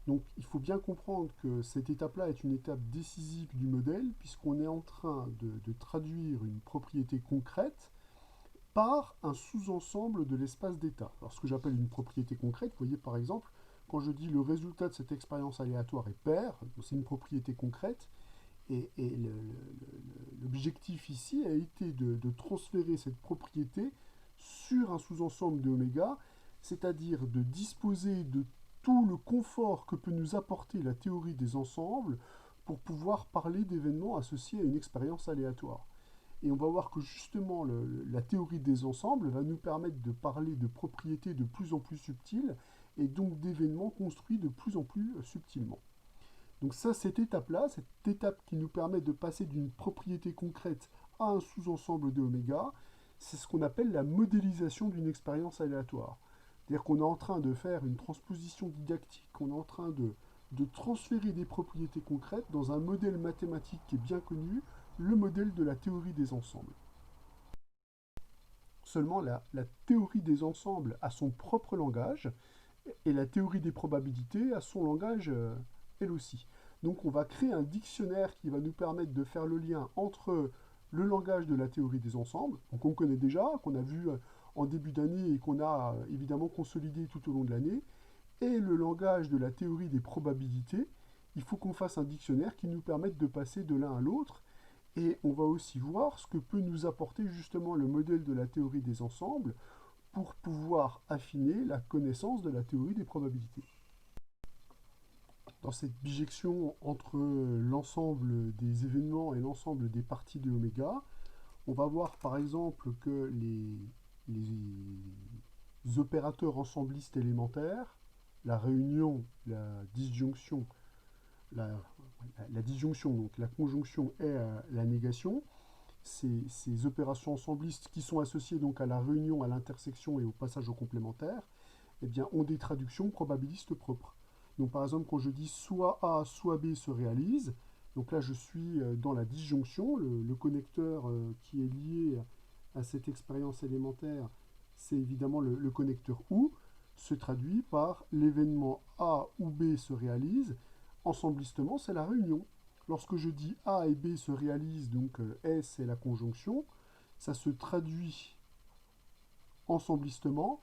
Donc il faut bien comprendre que cette étape-là est une étape décisive du modèle, puisqu'on est en train de traduire une propriété concrète par un sous-ensemble de l'espace d'état. Alors ce que j'appelle une propriété concrète, vous voyez par exemple, quand je dis le résultat de cette expérience aléatoire est pair, c'est une propriété concrète, et l'objectif ici a été de transférer cette propriété sur un sous-ensemble de oméga, c'est-à-dire de disposer de tout le confort que peut nous apporter la théorie des ensembles pour pouvoir parler d'événements associés à une expérience aléatoire. Et on va voir que justement la théorie des ensembles va nous permettre de parler de propriétés de plus en plus subtiles et donc d'événements construits de plus en plus subtilement. Donc ça, cette étape-là, cette étape qui nous permet de passer d'une propriété concrète à un sous-ensemble de oméga, c'est ce qu'on appelle la modélisation d'une expérience aléatoire. C'est-à-dire qu'on est en train de faire une transposition didactique, on est en train de transférer des propriétés concrètes dans un modèle mathématique qui est bien connu, le modèle de la théorie des ensembles. Seulement, la théorie des ensembles a son propre langage, et la théorie des probabilités a son langage elle aussi. Donc on va créer un dictionnaire qui va nous permettre de faire le lien entre le langage de la théorie des ensembles, donc on connaît déjà, qu'on a vu en début d'année et qu'on a évidemment consolidé tout au long de l'année, et le langage de la théorie des probabilités, il faut qu'on fasse un dictionnaire qui nous permette de passer de l'un à l'autre. Et on va aussi voir ce que peut nous apporter justement le modèle de la théorie des ensembles pour pouvoir affiner la connaissance de la théorie des probabilités. Dans cette bijection entre l'ensemble des événements et l'ensemble des parties de oméga, on va voir par exemple que les opérateurs ensemblistes élémentaires, la réunion, la disjonction, la disjonction, donc la conjonction et la négation, ces opérations ensemblistes qui sont associées donc à la réunion, à l'intersection et au passage au complémentaire, eh bien, ont des traductions probabilistes propres. Donc par exemple, quand je dis soit A, soit B se réalise, donc là je suis dans la disjonction, le connecteur qui est lié à cette expérience élémentaire, c'est évidemment le connecteur OU, se traduit par l'événement A ou B se réalise, ensemblistement c'est la réunion. Lorsque je dis A et B se réalisent, donc S est la conjonction, ça se traduit ensemblistement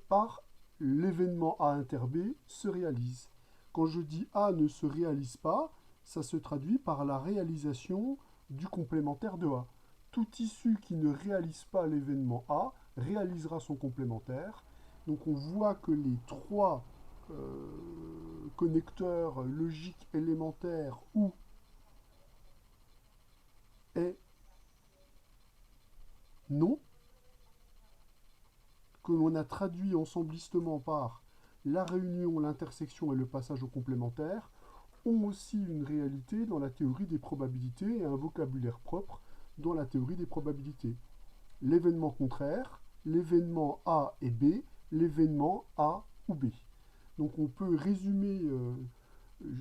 par l'événement A inter B se réalise. Quand je dis A ne se réalise pas, ça se traduit par la réalisation du complémentaire de A. Tout issu qui ne réalise pas l'événement A réalisera son complémentaire. Donc on voit que les trois connecteurs logiques élémentaires ou et non, que l'on a traduit ensemblistement par la réunion, l'intersection et le passage au complémentaire, ont aussi une réalité dans la théorie des probabilités et un vocabulaire propre dans la théorie des probabilités. L'événement contraire, l'événement A et B, l'événement A ou B. Donc on peut résumer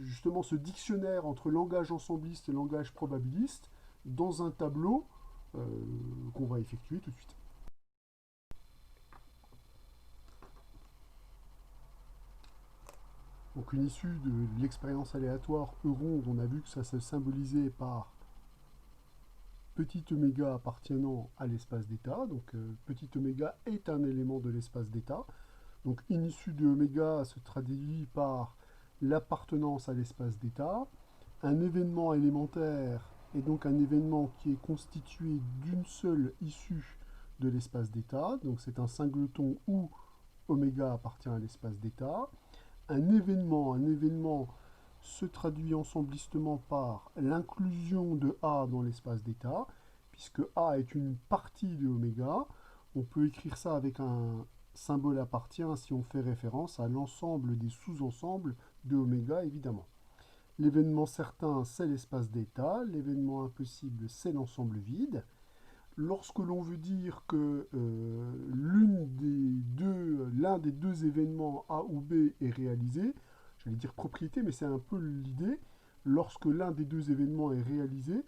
justement ce dictionnaire entre langage ensembliste et langage probabiliste dans un tableau qu'on va effectuer tout de suite. Donc une issue de l'expérience aléatoire E-ronde, on a vu que ça se symbolisait par petit oméga appartenant à l'espace d'état. Donc petit oméga est un élément de l'espace d'état. Donc une issue de oméga se traduit par l'appartenance à l'espace d'état. Un événement élémentaire est donc un événement qui est constitué d'une seule issue de l'espace d'état. Donc c'est un singleton où oméga appartient à l'espace d'état. Un événement se traduit ensemblistement par l'inclusion de A dans l'espace d'état, puisque A est une partie de oméga. On peut écrire ça avec un symbole appartient si on fait référence à l'ensemble des sous-ensembles de oméga, évidemment. L'événement certain, c'est l'espace d'état. L'événement impossible, c'est l'ensemble vide. Lorsque l'on veut dire que l'un des deux événements A ou B est réalisé, j'allais dire propriété, mais c'est un peu l'idée, lorsque l'un des deux événements est réalisé,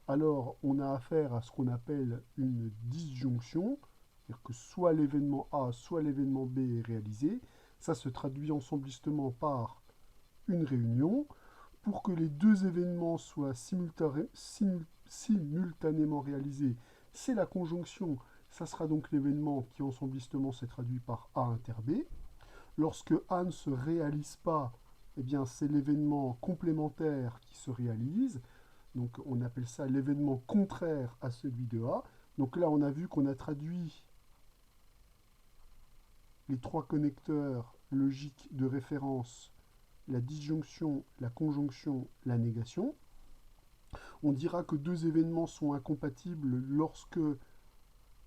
alors on a affaire à ce qu'on appelle une disjonction, c'est-à-dire que soit l'événement A, soit l'événement B est réalisé. Ça se traduit ensemblistement par une réunion. Pour que les deux événements soient simultanément réalisés, c'est la conjonction, ça sera donc l'événement qui ensemblistement s'est traduit par A inter B. Lorsque A ne se réalise pas, eh bien c'est l'événement complémentaire qui se réalise. Donc on appelle ça l'événement contraire à celui de A. Donc là on a vu qu'on a traduit les trois connecteurs logiques de référence, la disjonction, la conjonction, la négation. On dira que deux événements sont incompatibles lorsque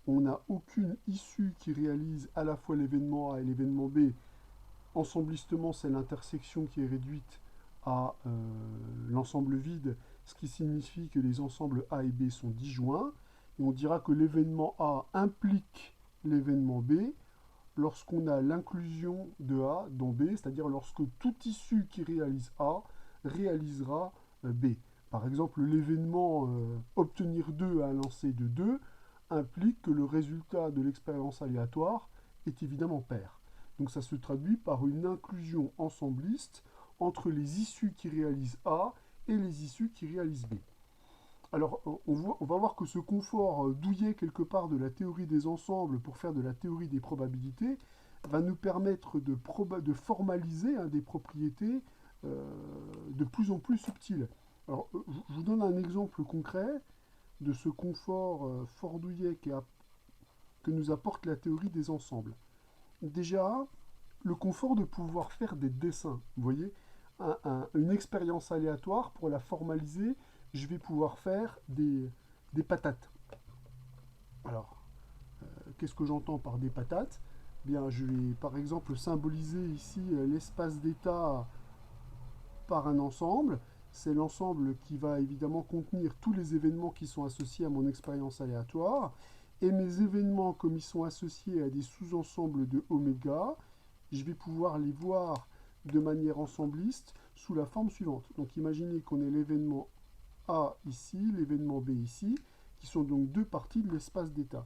on n'a aucune issue qui réalise à la fois l'événement A et l'événement B. Ensemblistement, c'est l'intersection qui est réduite à l'ensemble vide, ce qui signifie que les ensembles A et B sont disjoints. Et on dira que l'événement A implique l'événement B lorsqu'on a l'inclusion de A dans B, c'est-à-dire lorsque toute issue qui réalise A réalisera B. Par exemple, l'événement obtenir 2 à un lancer de 2 implique que le résultat de l'expérience aléatoire est évidemment pair. Donc ça se traduit par une inclusion ensembliste entre les issues qui réalisent A et les issues qui réalisent B. Alors, on va voir que ce confort douillet quelque part de la théorie des ensembles pour faire de la théorie des probabilités va nous permettre de formaliser, hein, des propriétés euh, de plus en plus subtiles. Alors, je vous donne un exemple concret de ce confort fort douillet que nous apporte la théorie des ensembles. Déjà, le confort de pouvoir faire des dessins. Vous voyez, une expérience aléatoire, pour la formaliser, je vais pouvoir faire des patates. Alors, qu'est-ce que j'entends par des patates? Bien, je vais par exemple symboliser ici l'espace d'état par un ensemble. C'est l'ensemble qui va évidemment contenir tous les événements qui sont associés à mon expérience aléatoire. Et mes événements, comme ils sont associés à des sous-ensembles de oméga, je vais pouvoir les voir de manière ensembliste sous la forme suivante. Donc imaginez qu'on ait l'événement A ici, l'événement B ici, qui sont donc deux parties de l'espace d'état.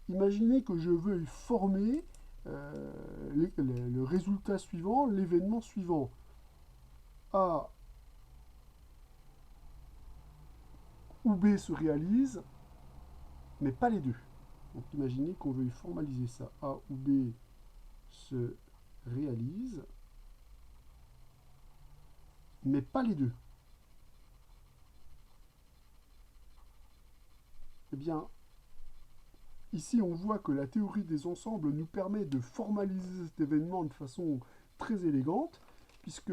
Imaginez que je veuille former le résultat suivant, l'événement suivant. A ou B se réalise, mais pas les deux. Donc imaginez qu'on veuille formaliser ça. A ou B se réalise, mais pas les deux. Eh bien, ici on voit que la théorie des ensembles nous permet de formaliser cet événement de façon très élégante, puisque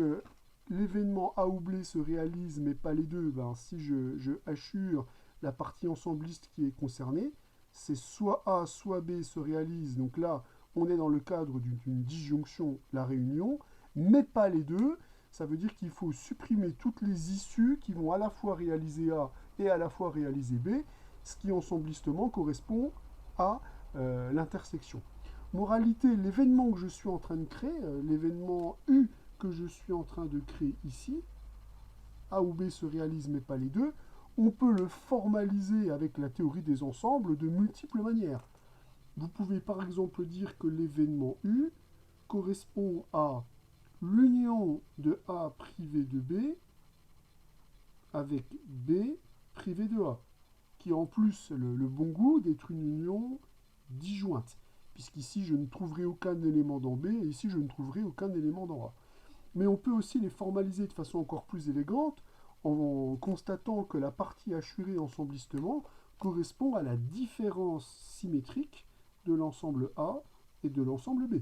l'événement A ou B se réalise, mais pas les deux. Ben, si je hachure la partie ensembliste qui est concernée, c'est soit A, soit B se réalise. Donc là, on est dans le cadre d'une disjonction, la réunion, mais pas les deux. Ça veut dire qu'il faut supprimer toutes les issues qui vont à la fois réaliser A et à la fois réaliser B, ce qui ensemblistement correspond à l'intersection. Moralité, l'événement que je suis en train de créer, l'événement U que je suis en train de créer ici, A ou B se réalisent mais pas les deux, on peut le formaliser avec la théorie des ensembles de multiples manières. Vous pouvez par exemple dire que l'événement U correspond à l'union de A privé de B avec B privé de A, qui a en plus le bon goût d'être une union disjointe, puisqu'ici je ne trouverai aucun élément dans B et ici je ne trouverai aucun élément dans A. Mais on peut aussi les formaliser de façon encore plus élégante en constatant que la partie hachurée ensemblistement correspond à la différence symétrique de l'ensemble A et de l'ensemble B.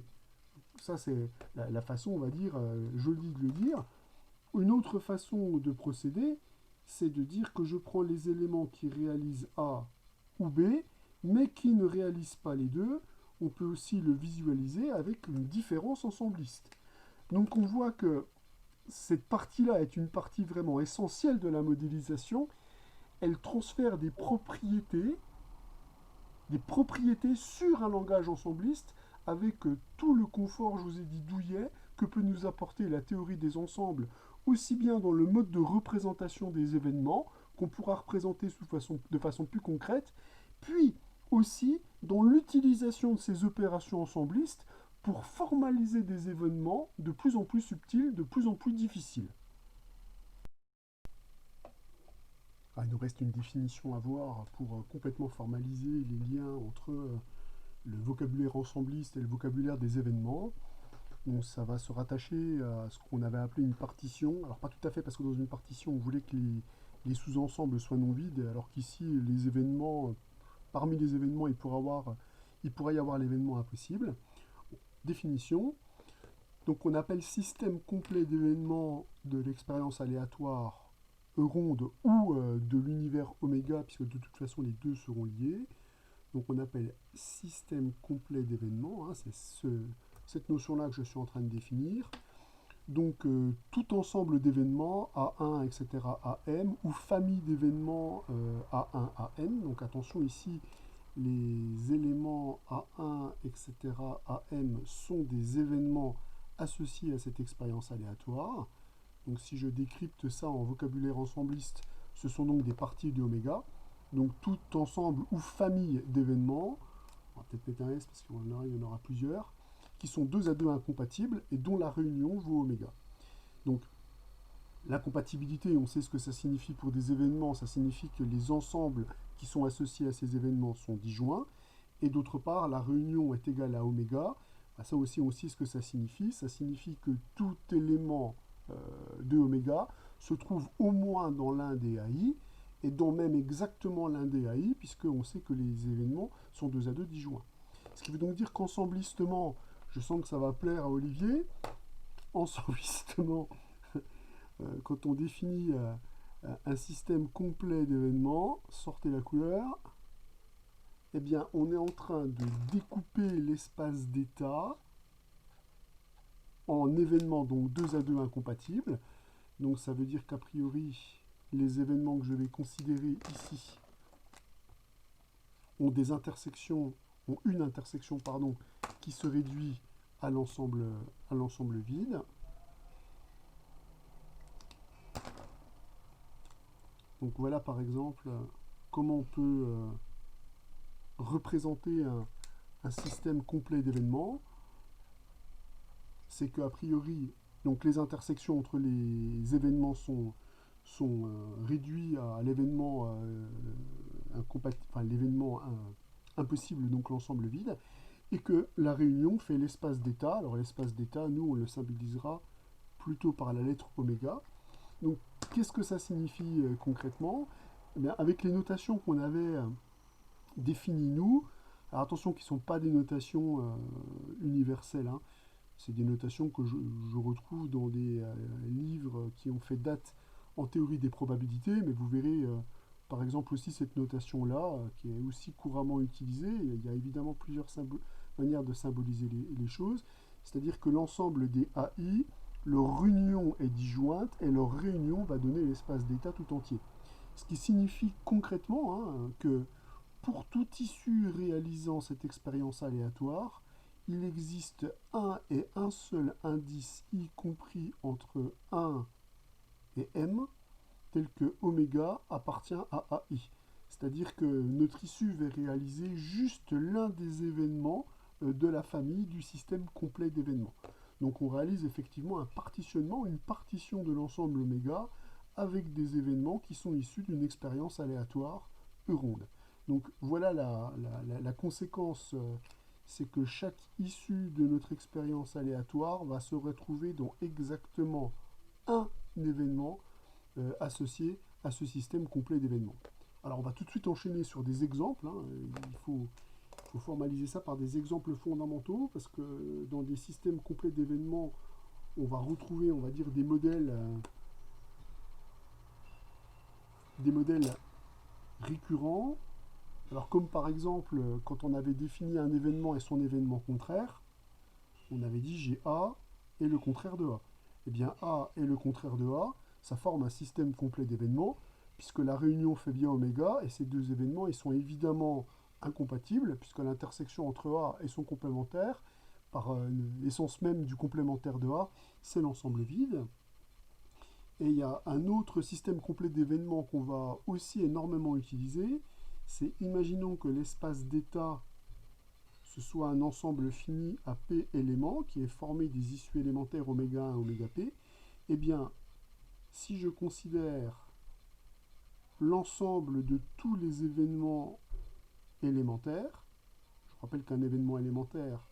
Ça, c'est la façon, on va dire, jolie de le dire. Une autre façon de procéder, c'est de dire que je prends les éléments qui réalisent A ou B, mais qui ne réalisent pas les deux. On peut aussi le visualiser avec une différence ensembliste. Donc on voit que cette partie-là est une partie vraiment essentielle de la modélisation. Elle transfère des propriétés sur un langage ensembliste avec tout le confort, je vous ai dit, douillet, que peut nous apporter la théorie des ensembles, aussi bien dans le mode de représentation des événements, qu'on pourra représenter de façon plus concrète, puis aussi dans l'utilisation de ces opérations ensemblistes pour formaliser des événements de plus en plus subtils, de plus en plus difficiles. Ah, il nous reste une définition à voir pour complètement formaliser les liens entre le vocabulaire ensembliste et le vocabulaire des événements. Donc ça va se rattacher à ce qu'on avait appelé une partition. Alors pas tout à fait, parce que dans une partition, on voulait que les sous-ensembles soient non vides, alors qu'ici, les événements, parmi les événements, il pourrait y avoir l'événement impossible. Définition. Donc on appelle système complet d'événements de l'expérience aléatoire ronde ou de l'univers oméga, puisque de toute façon les deux seront liés. Donc on appelle système complet d'événements, hein, c'est cette notion-là que je suis en train de définir. Donc tout ensemble d'événements, A1, etc., AM, ou famille d'événements A1, AM. Donc attention ici, les éléments A1, etc., AM sont des événements associés à cette expérience aléatoire. Donc si je décrypte ça en vocabulaire ensembliste, ce sont donc des parties de oméga. Donc tout ensemble ou famille d'événements, on va peut-être mettre un S parce qu'il y en aura plusieurs, qui sont 2 à 2 incompatibles et dont la réunion vaut oméga. Donc L'incompatibilité, on sait ce que ça signifie pour des événements, ça signifie que les ensembles qui sont associés à ces événements sont disjoints. Et d'autre part, la réunion est égale à oméga. Bah, ça aussi, on sait ce que ça signifie. Ça signifie que tout élément de oméga se trouve au moins dans l'un des AI, et dans même exactement l'un des AI, puisqu'on sait que les événements sont 2 à 2 disjoints. Ce qui veut donc dire qu'ensemblistement, je sens que ça va plaire à Olivier, ensemblissement, quand on définit un système complet d'événements, sortez la couleur, eh bien, on est en train de découper l'espace d'état en événements donc 2 à 2 incompatibles. Donc ça veut dire qu'a priori, les événements que je vais considérer ici ont des intersections, ont une intersection pardon, qui se réduit à l'ensemble vide. Donc voilà par exemple comment on peut représenter un système complet d'événements. C'est qu'a priori, donc les intersections entre les événements sont réduits à l'événement impossible, donc l'ensemble vide, et que la réunion fait l'espace d'état. Alors l'espace d'état, nous on le symbolisera plutôt par la lettre oméga. Donc qu'est-ce que ça signifie concrètement? Eh bien, avec les notations qu'on avait définies nous, alors attention qui ne sont pas des notations universelles, hein, c'est des notations que je retrouve dans des livres qui ont fait date en théorie des probabilités, mais vous verrez par exemple aussi cette notation-là, qui est aussi couramment utilisée. Il y a évidemment plusieurs manières de symboliser les choses, c'est-à-dire que l'ensemble des AI, leur union est disjointe et leur réunion va donner l'espace d'état tout entier. Ce qui signifie concrètement que pour tout tissu réalisant cette expérience aléatoire, il existe un et un seul indice, y compris entre 1 et m, tel que oméga appartient à AI. C'est-à-dire que notre issue va réaliser juste l'un des événements de la famille du système complet d'événements. Donc on réalise effectivement un partitionnement, une partition de l'ensemble oméga avec des événements qui sont issus d'une expérience aléatoire E-ronde. Donc voilà la conséquence, c'est que chaque issue de notre expérience aléatoire va se retrouver dans exactement un événement associé à ce système complet d'événements. Alors on va tout de suite enchaîner sur des exemples, hein. Il faut formaliser ça par des exemples fondamentaux, parce que dans des systèmes complets d'événements, on va retrouver, on va dire, des modèles récurrents. Alors comme par exemple, quand on avait défini un événement et son événement contraire, on avait dit j'ai A et le contraire de A. Eh bien A et le contraire de A, ça forme un système complet d'événements, puisque la réunion fait bien oméga, et ces deux événements, ils sont évidemment incompatibles, puisque l'intersection entre A et son complémentaire, par l'essence même du complémentaire de A, c'est l'ensemble vide. Et il y a un autre système complet d'événements qu'on va aussi énormément utiliser, c'est imaginons que l'espace d'état ce soit un ensemble fini à P éléments qui est formé des issues élémentaires oméga 1, oméga P. Eh bien, si je considère l'ensemble de tous les événements élémentaires, je rappelle qu'un événement élémentaire,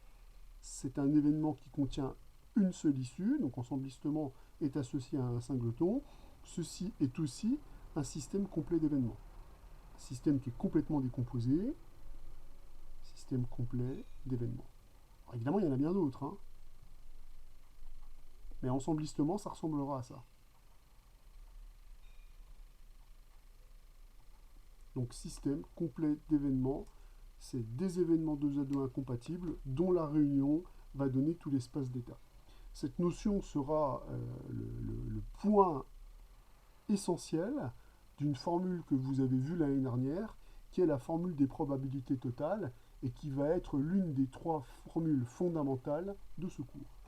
c'est un événement qui contient une seule issue, donc ensemblissement est associé à un singleton, ceci est aussi un système complet d'événements. Un système qui est complètement décomposé, système complet d'événements. Évidemment, il y en a bien d'autres, hein. Mais ensemblissement, ça ressemblera à ça. Donc système complet d'événements, c'est des événements 2 à 2 incompatibles dont la réunion va donner tout l'espace d'état. Cette notion sera le point essentiel d'une formule que vous avez vue l'année dernière, qui est la formule des probabilités totales, et qui va être l'une des 3 formules fondamentales de ce cours.